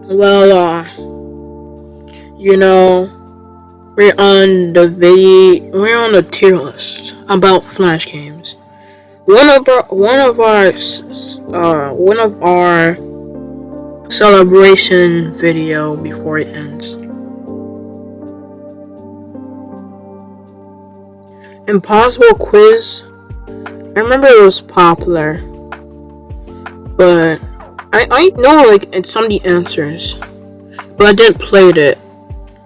Well, you know, we're on the tier list about Flash games. One of our celebration video before it ends. Impossible quiz. I remember it was popular, but I know like some of the answers, but I didn't play it.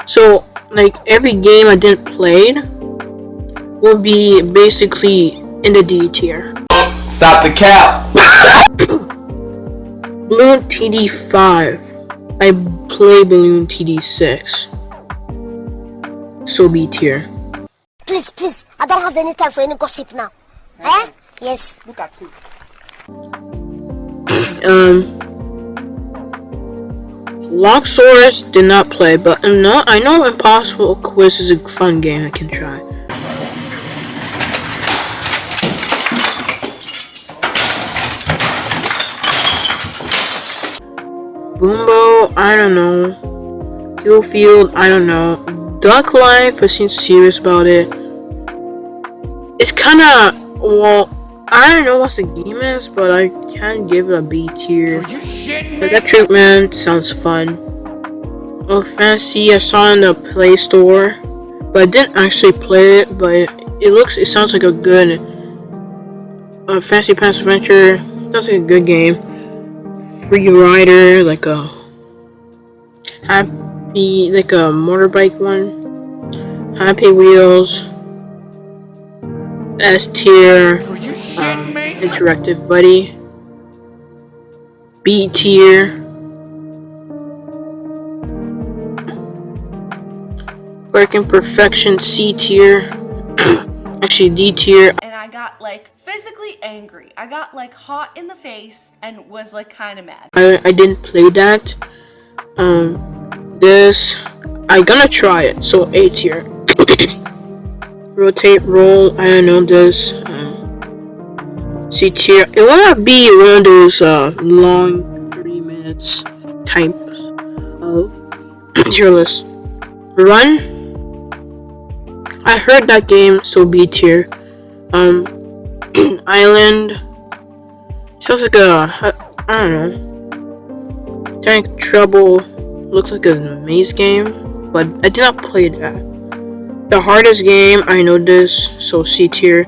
So like every game I didn't play will be basically in the D tier. Stop the cap. Balloon TD5. I play Balloon TD6. So B tier. Please, I don't have any time for any gossip now. Eh? Yes. Look at it. Locksaurus did not play, but I know Impossible Quiz is a fun game I can try. Boombo, I don't know. Killfield, I don't know. Duck Life, I seem serious about it. It's kinda, well, I don't know what the game is, but I can give it a B tier. Electric Man sounds fun. Oh, Fantasy, I saw in the Play Store, but I didn't actually play it, but it sounds like a good Fantasy Pants Adventure. Sounds like a good game. Free Rider, like a motorbike one. Happy Wheels. S tier. Interactive Buddy. B tier. Working Perfection C tier. Actually D tier. And I got like physically angry. I got like hot in the face and was like kind of mad. I didn't play that. This I gonna try it. So A tier. Rotate Roll. I don't know this. C tier. It wanna be one of those long 3 minutes types of tier list. Run. I heard that game, so B tier. Island. Sounds like I don't know. Tank Trouble looks like a maze game, but I did not play that. The hardest game, I know this, so C tier.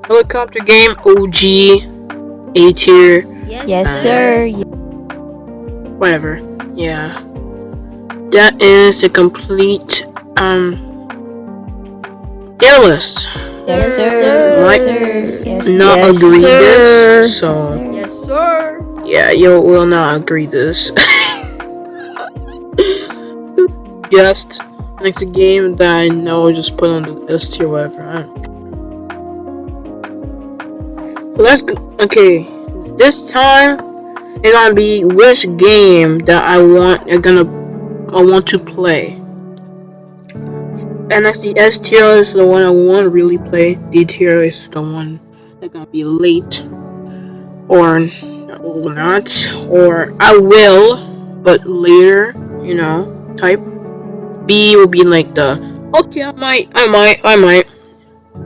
Helicopter game, OG, A tier. Yes, sir. Whatever. Yeah. That is the complete tier list. Yes, sir. Might not Yes, agree sir. this, so Yes, sir. yeah, you will not agree this. Just next game that I know, just put on the list here, whatever. I don't know. Let's go. Okay, this time it's gonna be which game that I want to play. And that's the S tier is the one I want to really play. D tier is the one that's gonna be late or not, or I will, but later, type. B will be like the okay, I might.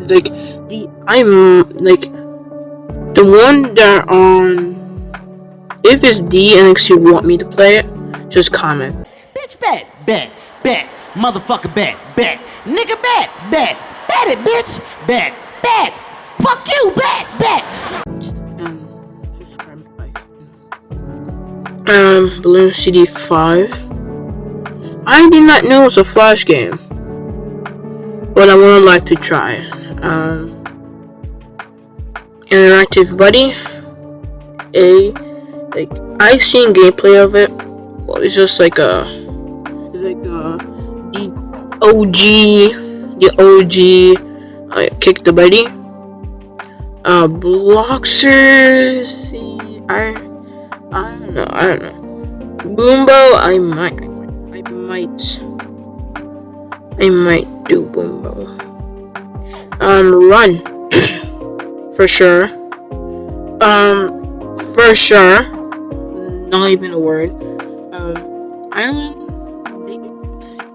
It's like the one that if it's D and you want me to play it, just comment. Bitch, bet, motherfucker, bet, nigga, bet it, bitch, bet, fuck you, bet. Subscribe, like, Balloon CD5. I did not know it was a Flash game, but I would like to try it. Interactive Buddy. I've seen gameplay of it. Well, it's just like the OG. Kick the Buddy. Bloxers. See, I don't know. Boombo. I might do Boombo. Run. For sure. Not even a word. Island. Let's see.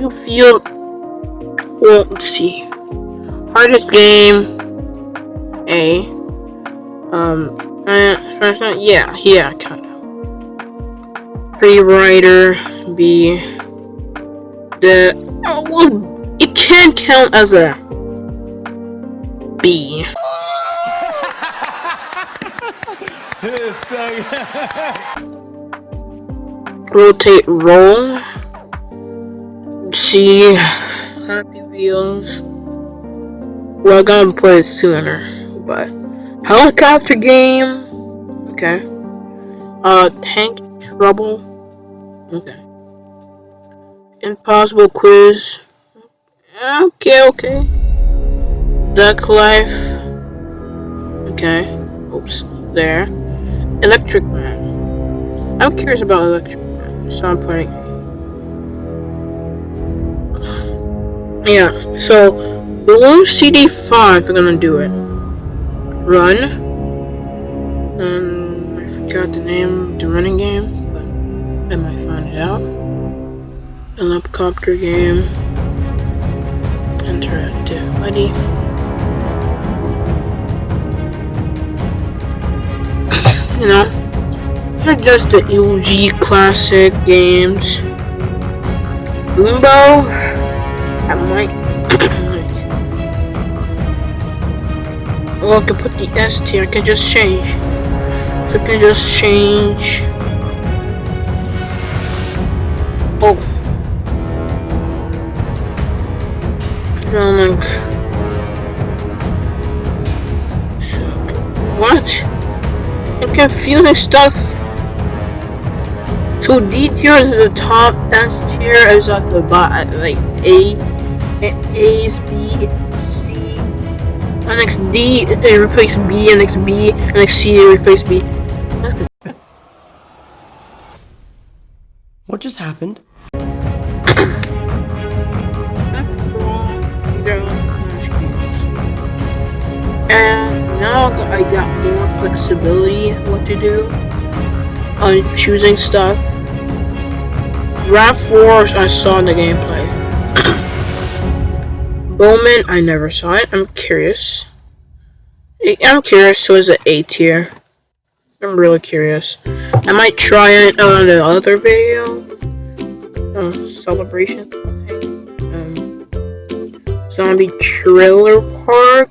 You feel. Well, let's see. Hardest game. A. Yeah, kinda. Free Rider. B. Well, it can count as a B. Rotate roll. C. Happy Wheels. Well, I'm gonna play it sooner, but helicopter game. Okay. Tank Trouble. Okay. Impossible Quiz. Okay. Duck Life. Okay. Oops. There. Electric Man. I'm curious about Electric Man, so I'm playing. Yeah. So Blue CD5. We're gonna do it. Run. I forgot the name of the running game, but I might find it out. An helicopter game. Interactive. Buddy. You know, they're just the UG classic games. Boombo. I might. Well, I can put the S tier. I can just change. So I can just change. Oh. What? I'm confusing stuff. So D tier is at the top, S tier is at the bottom, like A is B, C, and next D replace B, and next B, and next C replace B. That's good. What just happened? And now I got more flexibility what to do on choosing stuff. RAV4 I saw in the gameplay. Bowman I never saw it. I'm curious. So is it A tier? I'm really curious. I might try it on the other video. Celebration thing. Zombie Trailer Park.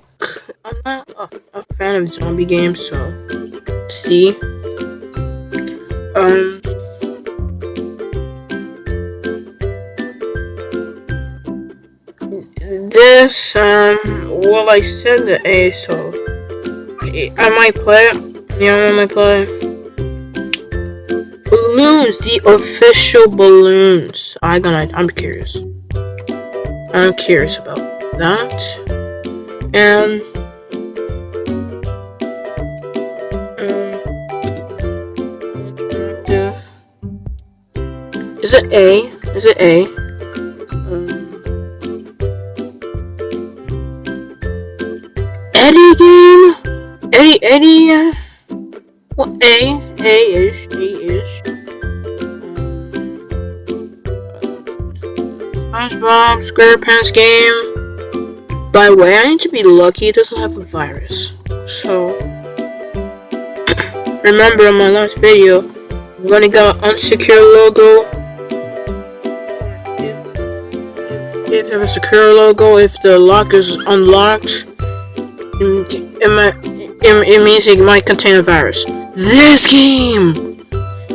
I'm not a fan of zombie games, so C. This well, I said the A, so I might play it. Yeah, I might play it. Balloons, the official balloons. I'm curious. I'm curious about that. And is it A? Is it A? Eddie game? Eddie. What A is. SpongeBob SquarePants game. By the way, I need to be lucky it doesn't have a virus. So, remember in my last video, when it got unsecure logo, if you have a secure logo, if the lock is unlocked, it means it might contain a virus. This game!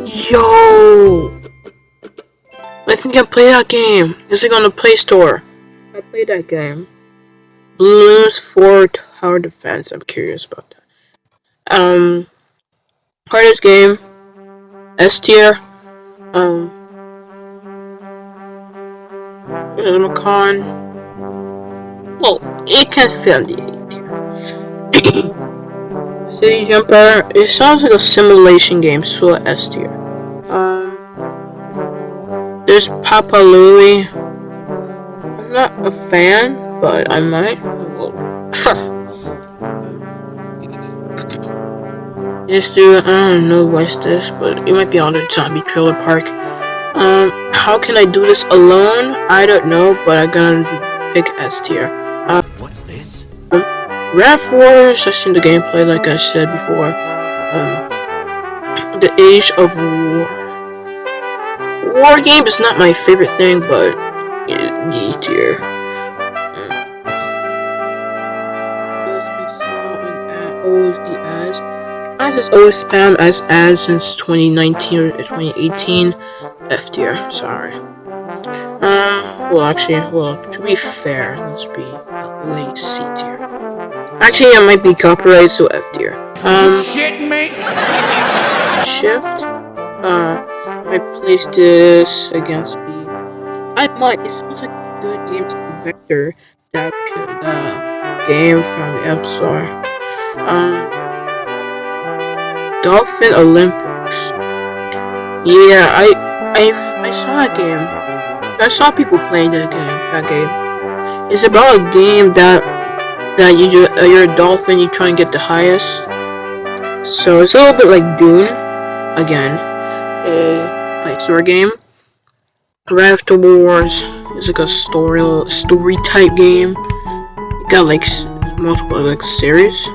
Yo! I think I play that game. Is it on the Play Store? I played that game. Balloons for Tower Defense. I'm curious about that. Hardest game. S tier. Macon. Well, it can fit in the A tier. City Jumper. It sounds like a simulation game, so S tier. There's Papa Louie. I'm not a fan, but I might. Yes, dude, I don't know what's this, but it might be on the zombie trailer park. How can I do this alone? I don't know, but I'm gonna pick S tier. What's this? RAV4, just in the gameplay, like I said before. The Age of War. War game is not my favorite thing, but D tier. Always be ads. I just always spam as ads since 2019 or 2018. F tier, sorry. Well, actually, to be fair, let's be at least C tier. Actually, I might be copyrighted, so F tier. Shit, mate. Shift. I place this against B. It sounds like a good game to Vector, that game from the App Store. Dolphin Olympics. Yeah, I saw that game. I saw people playing that game. It's about a game that you're a dolphin, you try and get the highest. So it's a little bit like Dune, again, a store game. Raft Wars is like a story type game. You got like multiple like series,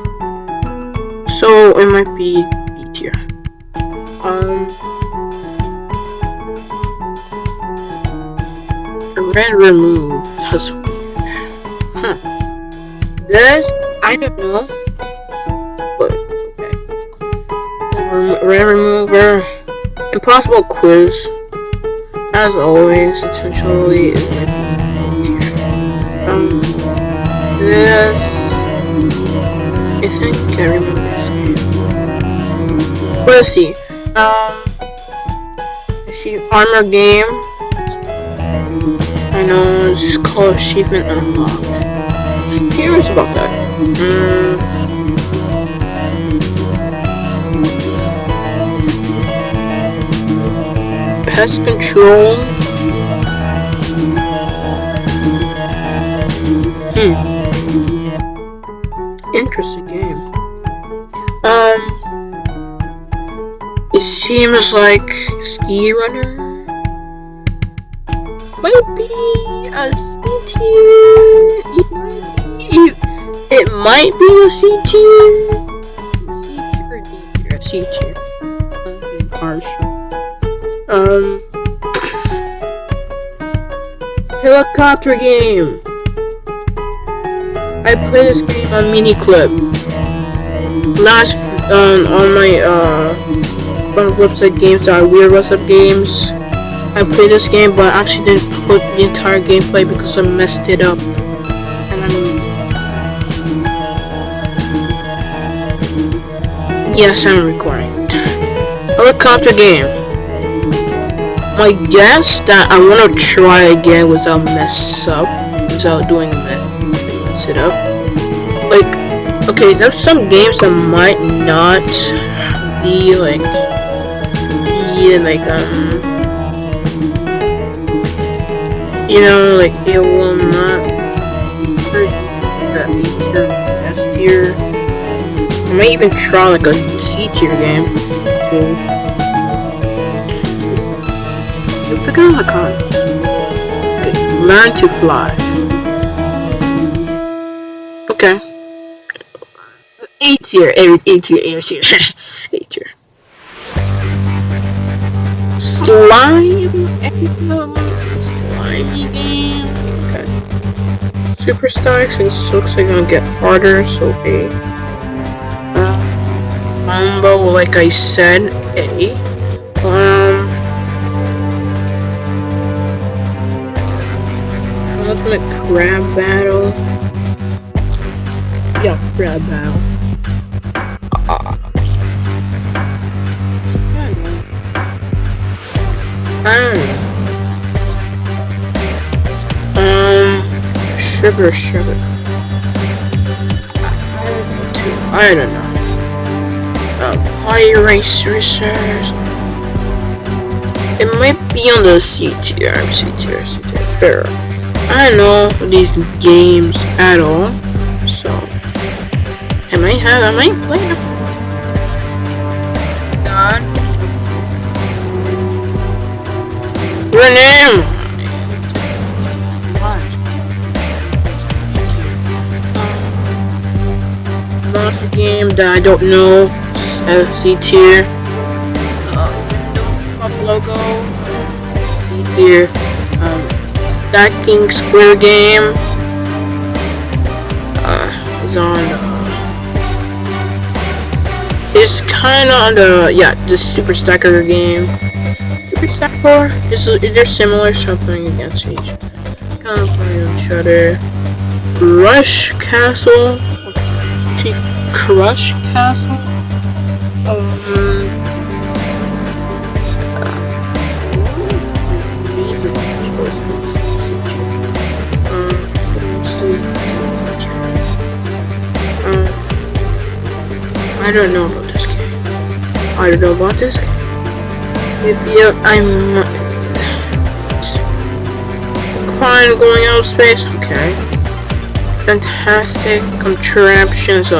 so it might be B tier. Red remove. That's weird. This I don't know, but okay. Red remover. Impossible quiz. As always, intentionally is my this I think I can't remember this game. But let's see. I see armor game. I know it's just called achievement unlocked. Curious about that. Pest control. Interesting game. It seems like Ski Runner might be a C tier. It might be a C tier. C tier. Harsh. Helicopter game. I play this game on Miniclip. Last on my website games weird WhatsApp games. I played this game, but I actually didn't put the entire gameplay because I messed it up. And yes, I'm recording. Helicopter game. My guess that I want to try again without mess it up. Like, okay, there's some games that might not be like you know, like it will not hurt that S tier. I might even try like a C tier game. So you pick on the card. Okay. Learn to fly. Okay. A tier. A tier. Slimy game. Okay. Superstar, since it looks like it's gonna get harder, so A. Mambo, like I said, A. Ultimate crab battle. Yeah, crab battle. Sugar. I don't know. Party racers. It might be on the C tier. Fair. I don't know these games at all. So I might play them. that I don't know. C tier. Logo. C tier. Stacking Square Game. Is on. It's kind of on the Super Stacker game. Super Stacker. They're similar, so I'm playing against each. Kind of playing each other. Crush Castle. Crush Castle. I don't know about this game. I don't know about this game. I'm fine going out of space. Okay. Fantastic contraptions.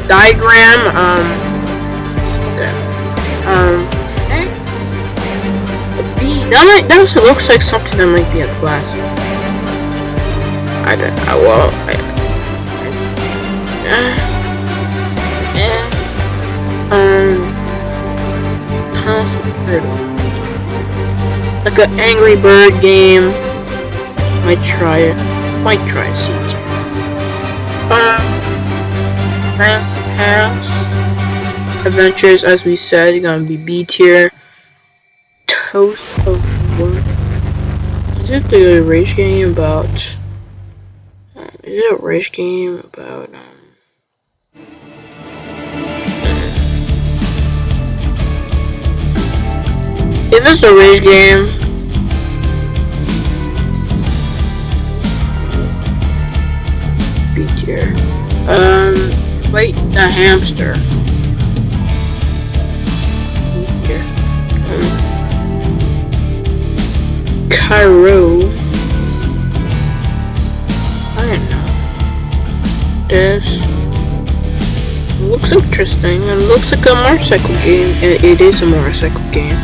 Diagram. Okay. That also looks like something that might be a class. I don't know. Well, like an Angry Bird game. Might try it. Might try it. Fantasy Pass. Adventures, as we said, gonna be B tier. Toast of War. Is it the rage game about? Is it a rage game about? If it's a rage game, B tier. Fight the Hamster. C tier. Cairo. I don't know. This looks interesting. It looks like a motorcycle game. It is a motorcycle game.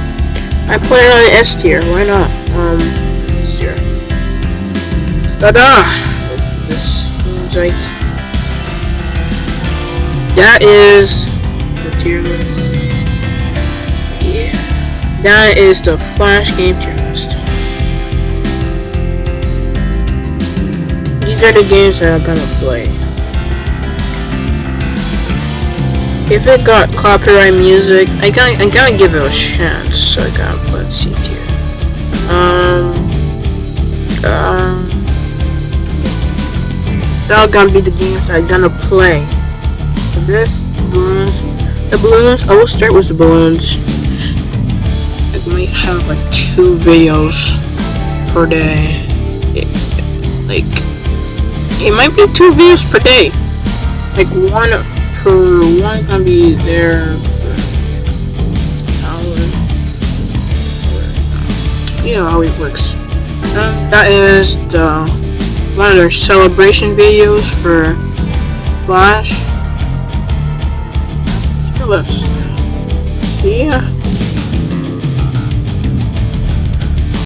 I play it on S tier. Why not? S tier. Ta-da! This seems like that is the tier list. Yeah, that is the Flash game tier list. These are the games that I'm gonna play. If it got copyright music, I gotta give it a chance. So I gotta put C tier. That gonna be the games that I'm gonna play. This the balloons. I will start with the balloons. I might have like 2 videos per day. It might be 2 videos per day. Like one gonna be there for an hour. You know how it works. That is one of their celebration videos for Flash. Tier list. See ya.